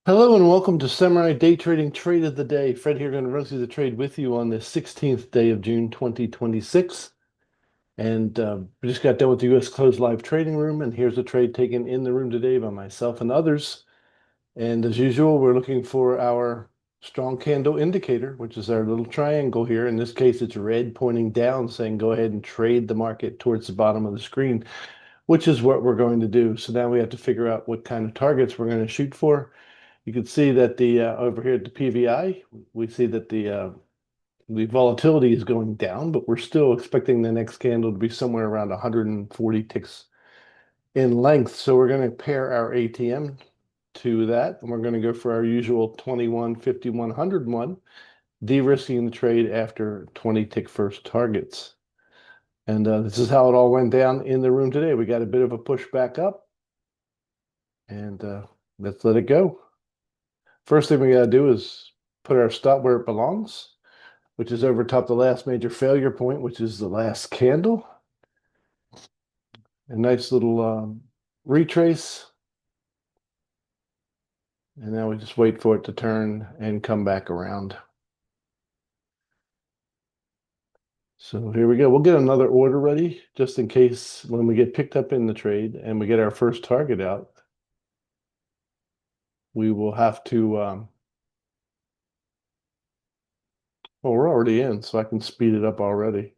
Hello and welcome to Samurai Day Trading Trade of the Day. Fred here, going to run through the trade with you on the 16th day of June 2026. And we just got done with the U.S. Closed Live Trading Room, and here's a trade taken in the room today by myself and others. And as usual, we're looking for our strong candle indicator, which is our little triangle here. In this case, it's red pointing down, saying go ahead and trade the market towards the bottom of the screen, which is what we're going to do. So now we have to figure out what kind of targets we're going to shoot for. You can see that the over here at the PVI, we see that the volatility is going down, but we're still expecting the next candle to be somewhere around 140 ticks in length. So we're going to pair our ATM to that, and we're going to go for our usual 21, 50, 100 one, de-risking the trade after 20 tick first targets. And this is how it all went down in the room today. We got a bit of a push back up, and let's let it go. First thing we got to do is put our stop where it belongs, which is over top the last major failure point, which is the last candle. A nice little retrace. And now we just wait for it to turn and come back around. So here we go. We'll get another order ready just in case when we get picked up in the trade and we get our first target out, we will have to, well, we're already in, so I can speed it up already.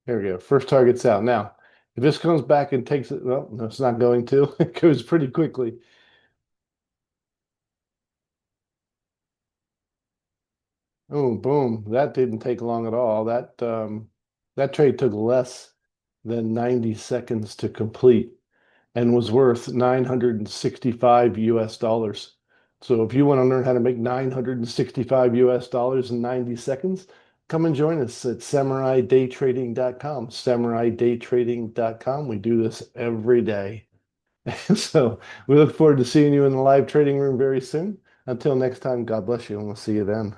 There we go. First target's out. Now, if this comes back and takes it, well, no, it's not going to. It goes pretty quickly. Oh, boom. That didn't take long at all. That trade took less than 90 seconds to complete and was worth 965 US dollars. So if you want to learn how to make 965 US dollars in 90 seconds, come and join us at SamuraiDayTrading.com. SamuraiDayTrading.com. We do this every day. So we look forward to seeing you in the live trading room very soon. Until next time, God bless you, and we'll see you then.